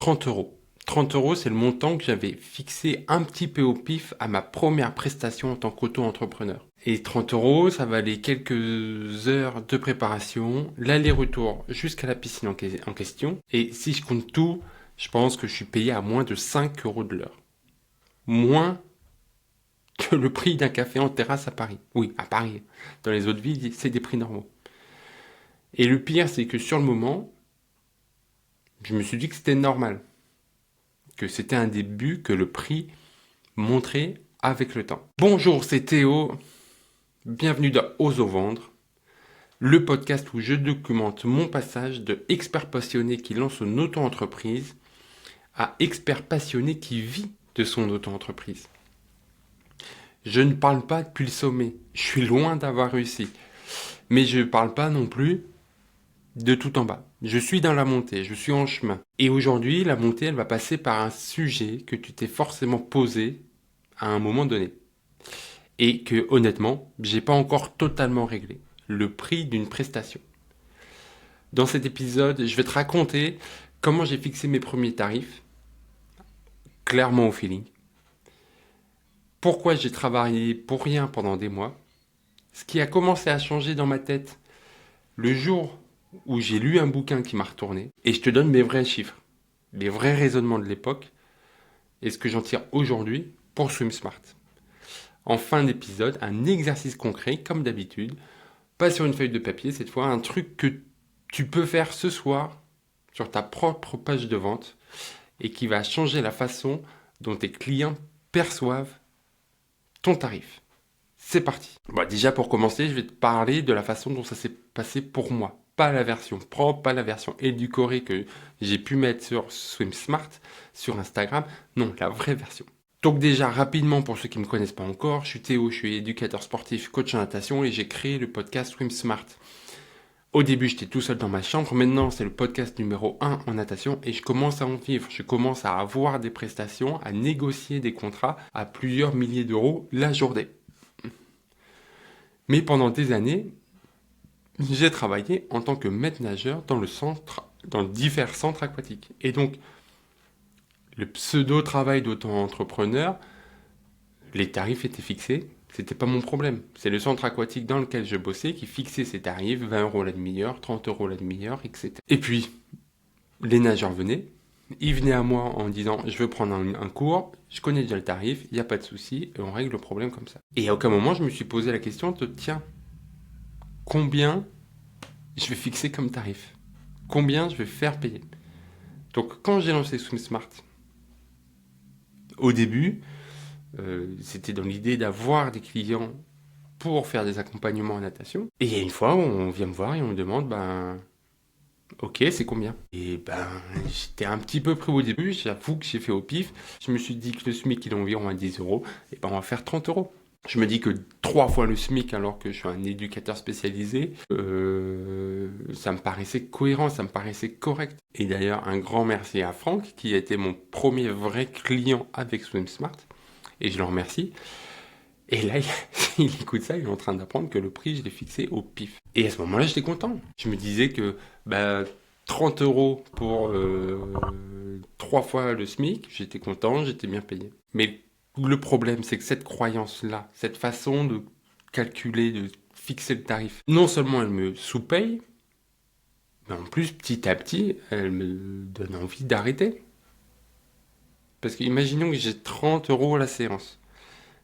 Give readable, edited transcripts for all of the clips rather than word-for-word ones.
30 euros. 30 euros, c'est le montant que j'avais fixé un petit peu au pif à ma première prestation en tant qu'auto-entrepreneur. Et 30 euros, ça valait quelques heures de préparation, l'aller-retour jusqu'à la piscine en question. Et si je compte tout, je pense que je suis payé à moins de 5 euros de l'heure. Moins que le prix d'un café en terrasse à Paris. Oui, à Paris. Dans les autres villes, c'est des prix normaux. Et le pire, c'est que sur le moment, je me suis dit que c'était normal. Que c'était un début, que le prix montrait avec le temps. Bonjour, c'est Théo. Bienvenue dans Ose vendre, le podcast où je documente mon passage de expert passionné qui lance son auto-entreprise à expert passionné qui vit de son auto-entreprise. Je ne parle pas depuis le sommet, je suis loin d'avoir réussi. Mais je ne parle pas non plus de tout en bas. Je suis dans la montée, je suis en chemin. Et aujourd'hui, la montée, elle va passer par un sujet que tu t'es forcément posé à un moment donné. Et que, honnêtement, j'ai pas encore totalement réglé. Le prix d'une prestation. Dans cet épisode, je vais te raconter comment j'ai fixé mes premiers tarifs, clairement au feeling. Pourquoi j'ai travaillé pour rien pendant des mois. Ce qui a commencé à changer dans ma tête le jour où j'ai lu un bouquin qui m'a retourné. Et je te donne mes vrais chiffres, les vrais raisonnements de l'époque et ce que j'en tire aujourd'hui pour Swim Smart. En fin d'épisode, un exercice concret, comme d'habitude, pas sur une feuille de papier cette fois, un truc que tu peux faire ce soir sur ta propre page de vente et qui va changer la façon dont tes clients perçoivent ton tarif. C'est parti. Bon, déjà pour commencer, je vais te parler de la façon dont ça s'est passé pour moi. Pas la version propre, pas la version édulcorée que j'ai pu mettre sur Swim Smart, sur Instagram. Non, la vraie version. Donc déjà, rapidement, pour ceux qui ne me connaissent pas encore, je suis Théo, je suis éducateur sportif, coach en natation et j'ai créé le podcast Swim Smart. Au début, j'étais tout seul dans ma chambre. Maintenant, c'est le podcast numéro 1 en natation et je commence à en vivre. Je commence à avoir des prestations, à négocier des contrats à plusieurs milliers d'euros la journée. Mais pendant des années, j'ai travaillé en tant que maître nageur dans divers centres aquatiques. Et donc, le pseudo-travail d'auto-entrepreneur, les tarifs étaient fixés, c'était pas mon problème. C'est le centre aquatique dans lequel je bossais qui fixait ses tarifs, 20 euros la demi-heure, 30 euros la demi-heure, etc. Et puis, les nageurs venaient, ils venaient à moi en disant je veux prendre un cours, je connais déjà le tarif, il n'y a pas de souci, et on règle le problème comme ça. Et à aucun moment je me suis posé la question de tiens, combien je vais fixer comme tarif? Combien je vais faire payer? Donc quand j'ai lancé Swim Smart, au début, c'était dans l'idée d'avoir des clients pour faire des accompagnements en natation. Et il y a une fois, on vient me voir et on me demande, ok, c'est combien? Et j'étais un petit peu pris au début, j'avoue que j'ai fait au pif. Je me suis dit que le SMIC, il est environ à 10 euros, et on va faire 30 euros. Je me dis que 3 fois le SMIC alors que je suis un éducateur spécialisé, ça me paraissait cohérent, ça me paraissait correct. Et d'ailleurs, un grand merci à Franck qui a été mon premier vrai client avec Swim Smart. Et je le remercie. Et là, il écoute ça, il est en train d'apprendre que le prix, je l'ai fixé au pif. Et à ce moment-là, j'étais content. Je me disais que 30 euros pour 3 fois le SMIC, j'étais content, j'étais bien payé. Mais le problème, c'est que cette croyance-là, cette façon de calculer, de fixer le tarif, non seulement elle me sous-paye, mais en plus, petit à petit, elle me donne envie d'arrêter. Parce qu'imaginons que j'ai 30 euros à la séance.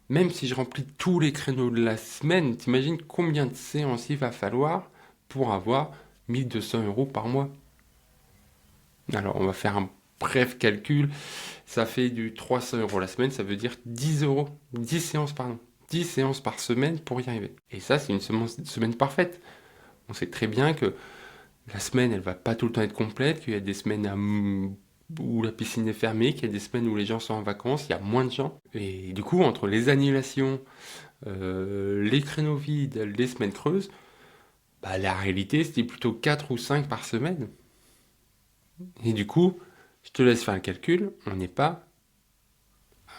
Même si je remplis tous les créneaux de la semaine, t'imagines combien de séances il va falloir pour avoir 1200 euros par mois? Alors, on va faire un bref calcul. Ça fait du 300 euros la semaine, ça veut dire 10 euros. 10 séances, pardon. 10 séances par semaine pour y arriver. Et ça, c'est une semaine parfaite. On sait très bien que la semaine, elle va pas tout le temps être complète, qu'il y a des semaines où la piscine est fermée, qu'il y a des semaines où les gens sont en vacances, il y a moins de gens. Et du coup, entre les annulations, les créneaux vides, les semaines creuses, la réalité, c'était plutôt 4 ou 5 par semaine. Et du coup, je te laisse faire le calcul, on n'est pas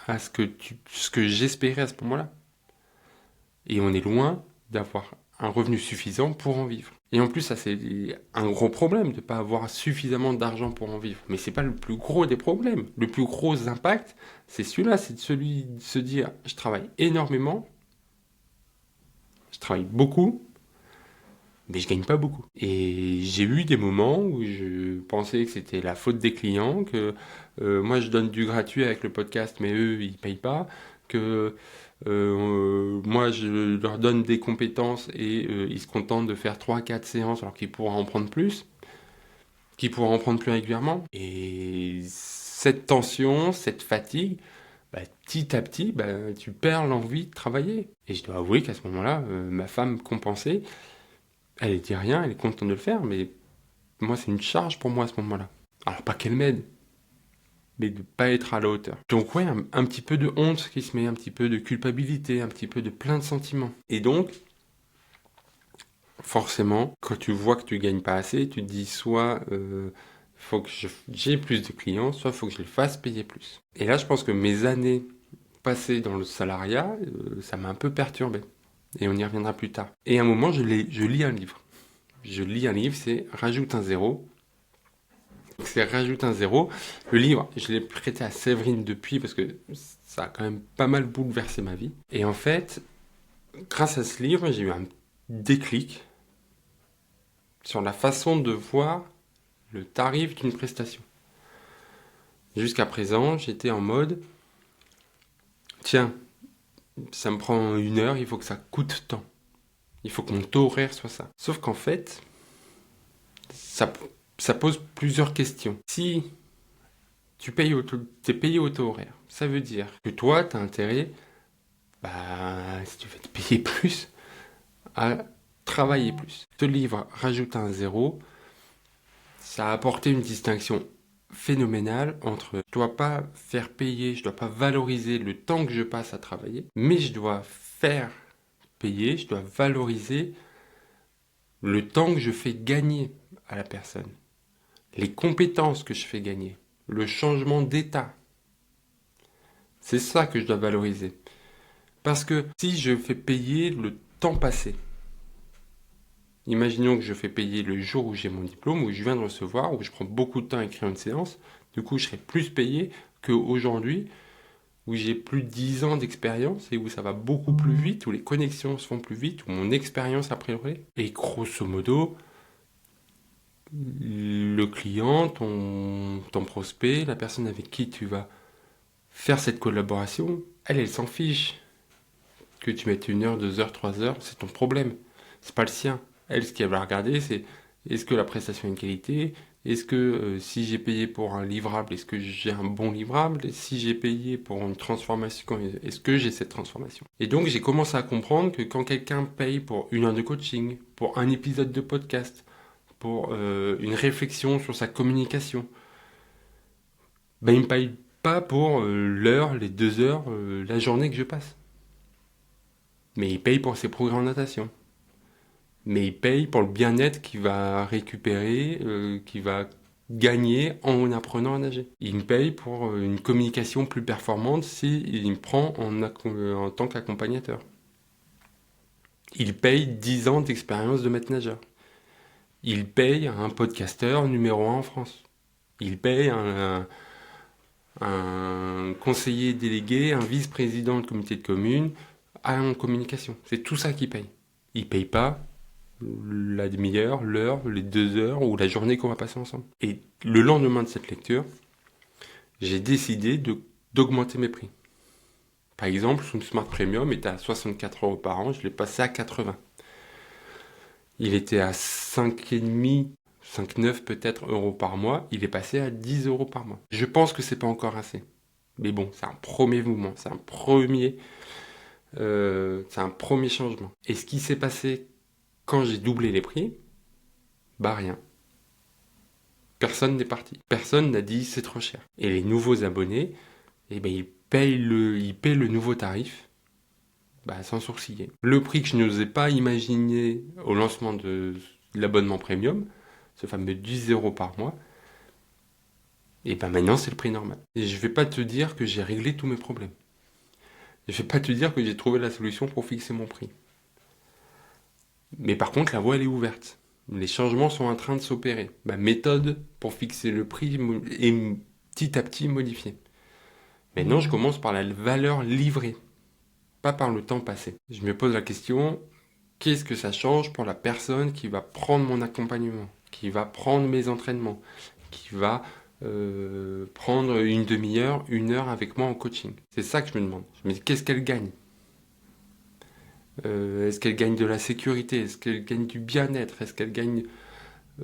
à ce que j'espérais à ce moment-là. Et on est loin d'avoir un revenu suffisant pour en vivre. Et en plus, ça c'est un gros problème de ne pas avoir suffisamment d'argent pour en vivre. Mais c'est pas le plus gros des problèmes. Le plus gros impact, c'est celui-là, c'est celui de se dire, je travaille énormément, je travaille beaucoup, mais je gagne pas beaucoup. Et j'ai eu des moments où je pensais que c'était la faute des clients, que moi je donne du gratuit avec le podcast, mais eux ils payent pas, que moi je leur donne des compétences et ils se contentent de faire 3-4 séances alors qu'ils pourraient en prendre plus, qu'ils pourraient en prendre plus régulièrement. Et cette tension, cette fatigue, bah, petit à petit, bah, tu perds l'envie de travailler. Et je dois avouer qu'à ce moment-là, ma femme compensait. Elle ne dit rien, elle est contente de le faire, mais moi, c'est une charge pour moi à ce moment-là. Alors, pas qu'elle m'aide, mais de ne pas être à la hauteur. Donc, ouais, un petit peu de honte qui se met, un petit peu de culpabilité, un petit peu de plein de sentiments. Et donc, forcément, quand tu vois que tu gagnes pas assez, tu te dis soit faut que j'ai plus de clients, soit faut que je les fasse payer plus. Et là, je pense que mes années passées dans le salariat, ça m'a un peu perturbé. Et on y reviendra plus tard. Et à un moment, je lis un livre. Je lis un livre, c'est Rajoute un zéro. C'est Rajoute un zéro. Le livre, je l'ai prêté à Séverine depuis parce que ça a quand même pas mal bouleversé ma vie. Et en fait, grâce à ce livre, j'ai eu un déclic sur la façon de voir le tarif d'une prestation. Jusqu'à présent, j'étais en mode, tiens, ça me prend 1 heure, il faut que ça coûte tant. Il faut que mon taux horaire soit ça. Sauf qu'en fait, ça pose plusieurs questions. Si t'es payé au taux horaire, ça veut dire que toi, tu as intérêt, si tu veux te payer plus, à travailler plus. Ce livre, Rajoute un zéro, ça a apporté une distinction phénoménale entre je dois pas faire payer, je dois pas valoriser le temps que je passe à travailler, mais je dois faire payer, je dois valoriser le temps que je fais gagner à la personne, les compétences que je fais gagner, le changement d'état. C'est ça que je dois valoriser. Parce que si je fais payer le temps passé, imaginons que je fais payer le jour où j'ai mon diplôme, où je viens de recevoir, où je prends beaucoup de temps à écrire une séance, du coup je serai plus payé qu'aujourd'hui, où j'ai plus de 10 ans d'expérience et où ça va beaucoup plus vite, où les connexions se font plus vite, où mon expérience a priori. Et grosso modo, le client, ton prospect, la personne avec qui tu vas faire cette collaboration, elle s'en fiche. Que tu mettes 1 heure, 2 heures, 3 heures, c'est ton problème. C'est pas le sien. Elle, ce qu'elle va regarder, c'est est-ce que la prestation a une qualité? Est-ce que si j'ai payé pour un livrable, est-ce que j'ai un bon livrable? Et si j'ai payé pour une transformation, est-ce que j'ai cette transformation? Et donc j'ai commencé à comprendre que quand quelqu'un paye pour 1 heure de coaching, pour un épisode de podcast, pour une réflexion sur sa communication, il ne me paye pas pour l'heure, les 2 heures, la journée que je passe. Mais il paye pour ses programmes de natation. Mais il paye pour le bien-être qu'il va récupérer, qu'il va gagner en apprenant à nager. Il me paye pour une communication plus performante s'il me prend en tant qu'accompagnateur. Il paye 10 ans d'expérience de maître nageur. Il paye un podcasteur numéro 1 en France. Il paye un conseiller délégué, un vice-président de comité de commune en communication. C'est tout ça qu'il paye. Il paye pas la demi-heure, l'heure, les 2 heures ou la journée qu'on va passer ensemble. Et le lendemain de cette lecture, j'ai décidé d'augmenter mes prix. Par exemple, son Smart Premium était à 64 euros par an, je l'ai passé à 80. Il était à 5,5, 5,9 peut-être euros par mois, il est passé à 10 euros par mois. Je pense que c'est pas encore assez. Mais bon, c'est un premier mouvement, c'est un premier changement. Et ce qui s'est passé quand j'ai doublé les prix, rien. Personne n'est parti. Personne n'a dit c'est trop cher. Et les nouveaux abonnés, ils payent le nouveau tarif sans sourciller. Le prix que je n'osais pas imaginer au lancement de l'abonnement premium, ce fameux 10 euros par mois, maintenant c'est le prix normal. Et je ne vais pas te dire que j'ai réglé tous mes problèmes. Je ne vais pas te dire que j'ai trouvé la solution pour fixer mon prix. Mais par contre, la voie, elle est ouverte. Les changements sont en train de s'opérer. Ma méthode pour fixer le prix est petit à petit modifiée. Maintenant, je commence par la valeur livrée, pas par le temps passé. Je me pose la question, qu'est-ce que ça change pour la personne qui va prendre mon accompagnement, qui va prendre mes entraînements, qui va prendre une demi-heure, 1 heure avec moi en coaching? C'est ça que je me demande. Je me dis, qu'est-ce qu'elle gagne? Est-ce qu'elle gagne de la sécurité? Est-ce qu'elle gagne du bien-être? Est-ce qu'elle gagne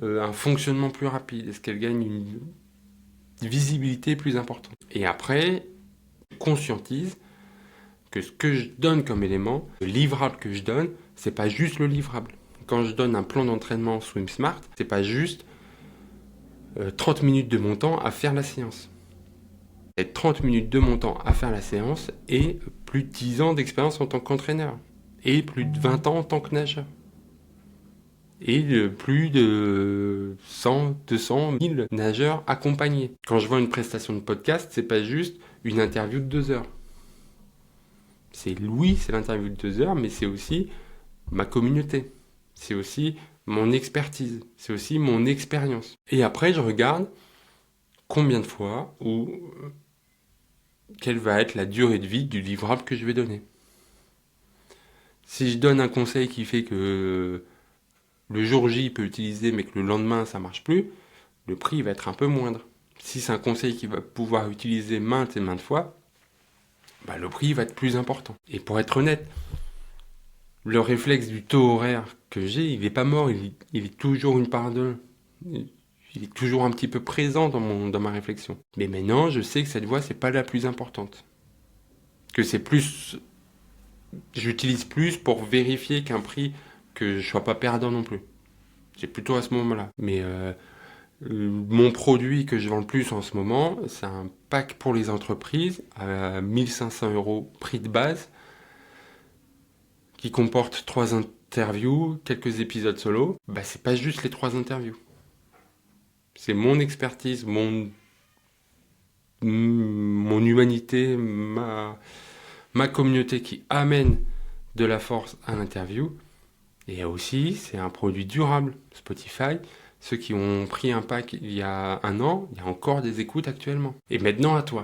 un fonctionnement plus rapide? Est-ce qu'elle gagne une visibilité plus importante? Et après, je conscientise que ce que je donne comme élément, le livrable que je donne, c'est pas juste le livrable. Quand je donne un plan d'entraînement Swim Smart, c'est pas juste 30 minutes de mon temps à faire la séance. C'est 30 minutes de mon temps à faire la séance et plus de 10 ans d'expérience en tant qu'entraîneur. Et plus de 20 ans en tant que nageur. Et plus de 100, 200, 1000 nageurs accompagnés. Quand je vois une prestation de podcast, c'est pas juste une interview de 2 heures. C'est l'interview de 2 heures, mais c'est aussi ma communauté. C'est aussi mon expertise. C'est aussi mon expérience. Et après, je regarde combien de fois ou quelle va être la durée de vie du livrable que je vais donner. Si je donne un conseil qui fait que le jour J il peut utiliser mais que le lendemain ça marche plus, le prix va être un peu moindre. Si c'est un conseil qu'il va pouvoir utiliser maintes et maintes fois, le prix va être plus important. Et pour être honnête, le réflexe du taux horaire que j'ai, il n'est pas mort, il est toujours une part de... Il est toujours un petit peu présent dans ma réflexion. Mais maintenant, je sais que cette voie, c'est pas la plus importante. Que c'est plus... J'utilise plus pour vérifier qu'un prix, que je sois pas perdant non plus. C'est plutôt à ce moment-là. Mais mon produit que je vends le plus en ce moment, c'est un pack pour les entreprises à 1500 € prix de base, qui comporte 3 interviews, quelques épisodes solo. C'est pas juste les 3 interviews. C'est mon expertise, mon humanité, ma communauté qui amène de la force à l'interview. Et aussi, c'est un produit durable. Spotify, ceux qui ont pris un pack il y a 1 an, il y a encore des écoutes actuellement. Et maintenant, à toi.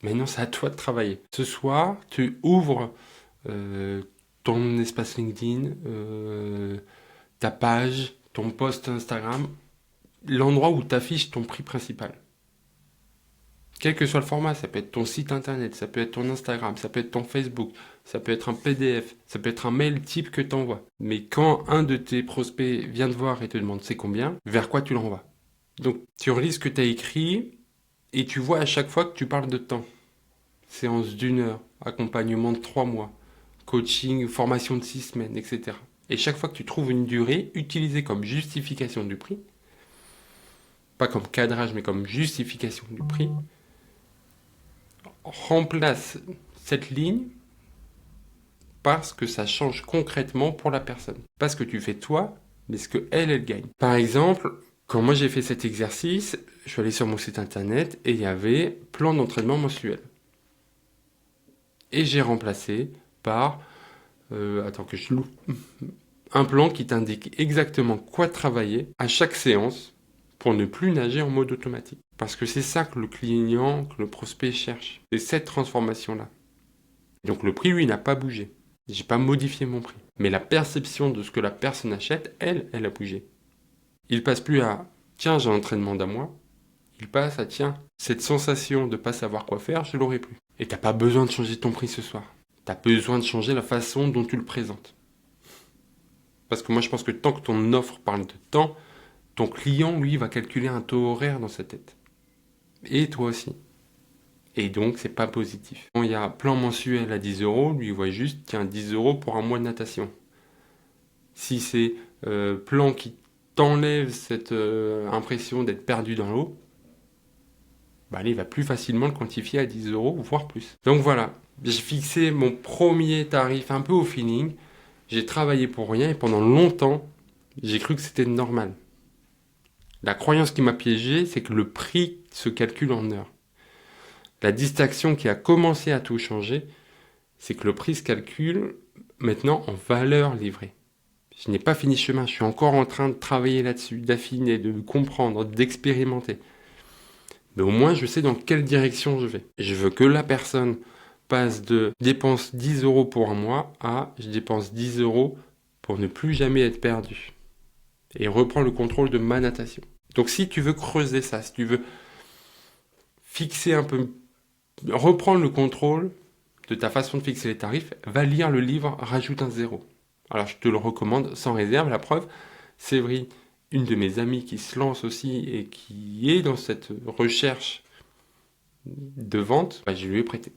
Maintenant, c'est à toi de travailler. Ce soir, tu ouvres ton espace LinkedIn, ta page, ton post Instagram, l'endroit où tu affiches ton prix principal. Quel que soit le format, ça peut être ton site internet, ça peut être ton Instagram, ça peut être ton Facebook, ça peut être un PDF, ça peut être un mail type que tu envoies. Mais quand un de tes prospects vient te voir et te demande c'est combien, vers quoi tu l'envoies? Donc tu relis ce que tu as écrit et tu vois à chaque fois que tu parles de temps. Séance d'1 heure, accompagnement de 3 mois, coaching, formation de 6 semaines, etc. Et chaque fois que tu trouves une durée utilisée comme justification du prix, pas comme cadrage mais comme justification du prix, remplace cette ligne parce que ça change concrètement pour la personne. Pas ce que tu fais toi, mais ce que elle gagne. Par exemple, quand moi j'ai fait cet exercice, je suis allé sur mon site internet et il y avait plan d'entraînement mensuel. Et j'ai remplacé par un plan qui t'indique exactement quoi travailler à chaque séance pour ne plus nager en mode automatique. Parce que c'est ça que le client, que le prospect cherche. C'est cette transformation-là. Donc le prix, lui, n'a pas bougé. J'ai pas modifié mon prix. Mais la perception de ce que la personne achète, elle a bougé. Il passe plus à « tiens, j'ai un entraînement d'un mois ». Il passe à « tiens, cette sensation de pas savoir quoi faire, je l'aurai plus ». Et t'as pas besoin de changer ton prix ce soir. T'as besoin de changer la façon dont tu le présentes. Parce que moi, je pense que tant que ton offre parle de temps, ton client, lui, va calculer un taux horaire dans sa tête. Et toi aussi. Et donc, c'est pas positif. Quand il y a plan mensuel à 10 €, lui, il voit juste, tiens, 10 € pour un mois de natation. Si c'est plan qui t'enlève cette impression d'être perdu dans l'eau, il va plus facilement le quantifier à 10 €, voire plus. Donc voilà, j'ai fixé mon premier tarif un peu au feeling. J'ai travaillé pour rien et pendant longtemps, j'ai cru que c'était normal. La croyance qui m'a piégé, c'est que le prix se calcule en heures. La distinction qui a commencé à tout changer, c'est que le prix se calcule maintenant en valeur livrée. Je n'ai pas fini ce chemin, je suis encore en train de travailler là-dessus, d'affiner, de comprendre, d'expérimenter. Mais au moins, je sais dans quelle direction je vais. Je veux que la personne passe de dépense 10 euros pour un mois à je dépense 10 euros pour ne plus jamais être perdu. Et reprends le contrôle de ma natation. Donc si tu veux creuser ça, si tu veux fixer un peu, reprendre le contrôle de ta façon de fixer les tarifs, va lire le livre Rajoute un zéro. Alors je te le recommande sans réserve, la preuve, Séverine, une de mes amies qui se lance aussi et qui est dans cette recherche de vente, je lui ai prêté.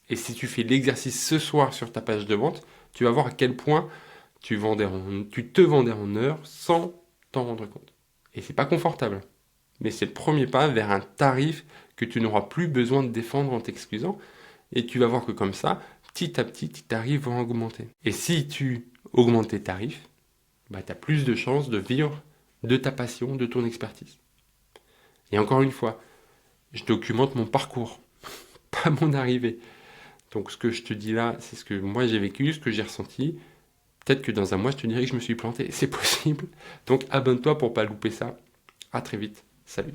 Et si tu fais l'exercice ce soir sur ta page de vente, tu vas voir à quel point tu te vendais en heure sans t'en rendre compte. Et c'est pas confortable. Mais c'est le premier pas vers un tarif que tu n'auras plus besoin de défendre en t'excusant. Et tu vas voir que comme ça, petit à petit, tes tarifs vont augmenter. Et si tu augmentes tes tarifs, tu as plus de chances de vivre de ta passion, de ton expertise. Et encore une fois, je documente mon parcours, pas mon arrivée. Donc ce que je te dis là, c'est ce que moi j'ai vécu, ce que j'ai ressenti. Peut-être que dans un mois, je te dirai que je me suis planté. C'est possible. Donc abonne-toi pour pas louper ça. À très vite. Salut.